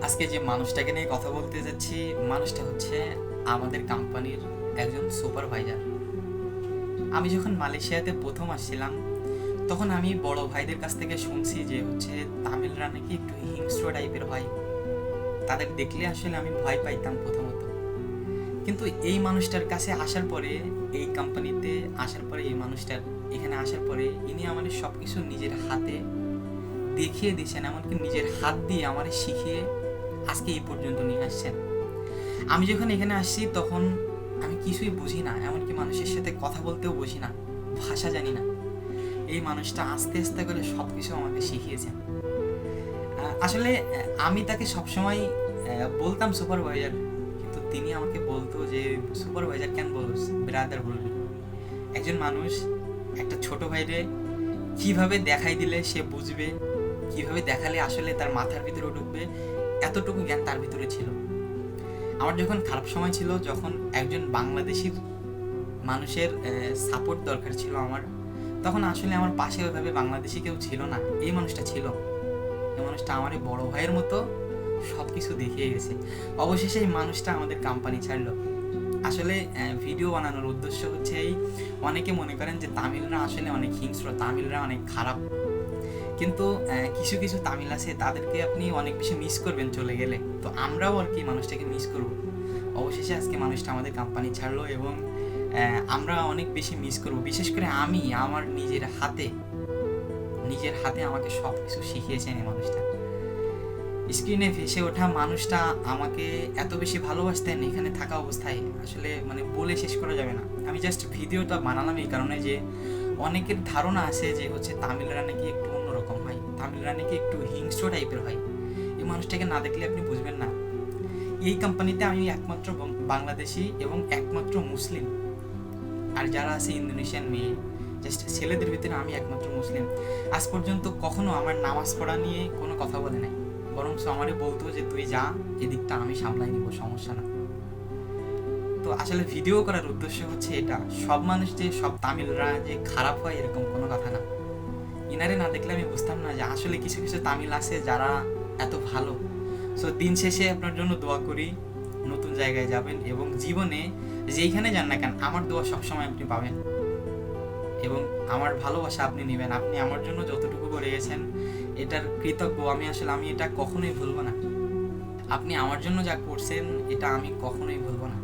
আজকে যে মানুষটাকে নিয়ে কথা বলতে যাচ্ছি, মানুষটা হচ্ছে আমাদের কোম্পানির একজন সুপারভাইজার। আমি যখন মালয়েশিয়াতে প্রথম আসছিলাম, তখন আমি বড় ভাইদের কাছ থেকে শুনছি যে হচ্ছে তামিলরা নাকি একটু হিংস্র টাইপের হয়। তাদের দেখলে আসলে আমি ভয় পাইতাম প্রথমত। কিন্তু এই মানুষটার কাছে আসার পরে, এই কোম্পানিতে আসার পরে, এই মানুষটার এখানে আসার পরে ইনি আমাদের সব কিছু নিজের হাতে দেখিয়ে দিয়েছেন, এমনকি নিজের হাত দিয়ে আমার শিখিয়ে আজকে এই পর্যন্ত নিয়ে আসছেন। আমি যখন এখানে আসছি তখন আমি কিছুই বুঝি না, এমনকি মানুষের সাথে কথা বলতেও বুঝি না, ভাষা জানি না। এই মানুষটা আস্তে আস্তে করে সব কিছু আমাকে শিখিয়েছেন। আসলে আমি তাকে সবসময় বলতাম সুপারভাইজার, কিন্তু তিনি আমাকে বলতো যে সুপারভাইজার কেন বলস, ব্রাদার বলবি। একজন মানুষ একটা ছোট ভাইরে কিভাবে দেখাই দিলে সে বুঝবে, কিভাবে দেখালে আসলে তার মাথার ভিতরে ঢুকবে, এতটুকু জ্ঞান তার ভিতরে ছিল। আমার যখন খারাপ সময় ছিল, যখন একজন বাংলাদেশির মানুষের সাপোর্ট দরকার ছিল আমার, তখন আসলে আমার পাশে ওইভাবে বাংলাদেশি কেউ ছিল না। এই মানুষটা ছিল। এই মানুষটা আমার বড় ভাইয়ের মতো সব কিছু দেখিয়ে গেছে। অবশেষে এই মানুষটা আমাদের কোম্পানি ছাড়লো। আসলে ভিডিও বানানোর উদ্দেশ্য হচ্ছে এই, অনেকে মনে করেন যে তামিলরা আসলে অনেক হিংস্র, তামিলরা অনেক খারাপ। কিন্তু কিছু কিছু তামিল আছে, তাদেরকে আপনি অনেক বেশি মিস করবেন চলে গেলে। তো আমরাও আর কি মানুষটাকে মিস করব। অবশেষে আজকে মানুষটা আমাদের কোম্পানি ছাড়লো এবং আমরা অনেক বেশি মিস করব। বিশেষ করে আমি আমার নিজের হাতে আমাকে সব কিছু শিখিয়েছেন এই মানুষটা। স্ক্রিনে ভেসে ওঠা মানুষটা আমাকে এত বেশি ভালোবাসতেন এখানে থাকা অবস্থায়, আসলে মানে বলে শেষ করা যাবে না। আমি জাস্ট ভিডিওটা বানালাম এই কারণে যে অনেকের ধারণা আছে যে হচ্ছে তামিলরা নাকি একটু অন্যরকম হয়, তামিলরা নাকি একটু হিংস্র টাইপের হয়। এই মানুষটাকে না দেখলে আপনি বুঝবেন না। এই কোম্পানিতে আমি একমাত্র বাংলাদেশি এবং একমাত্র মুসলিম, আর যারা আছে ইন্দোনেশিয়ান মেয়ে, জাস্ট ছেলেদের ভিতরে আমি একমাত্র মুসলিম। আজ পর্যন্ত কখনো আমার নামাজ পড়া নিয়ে কোনো কথা বলে নাই, বরং আমারই বলতো যে তুই যা, এদিকটা আমি সামলাই নিব, সমস্যা না। তো আসলে ভিডিও করার উদ্দেশ্য হচ্ছে এটা, সব মানুষ যে সব তামিলরা যে খারাপ হয় এরকম কোনো কথা না। ইনারে না দেখলে আমি বুঝতাম না যে আসলে কিছু কিছু তামিল আছে যারা এত ভালো। সো দিন শেষে আপনার জন্য দোয়া করি, নতুন জায়গায় যাবেন এবং জীবনে যেইখানে যান না কেন আমার দোয়া সবসময় আপনি পাবেন এবং আমার ভালোবাসা আপনি নেবেন। আপনি আমার জন্য যতটুকু করে গেছেন এটার কৃতজ্ঞ আমি। আসলে আমি এটা কখনোই ভুলবো না। আপনি আমার জন্য যা করছেন এটা আমি কখনোই ভুলবো না।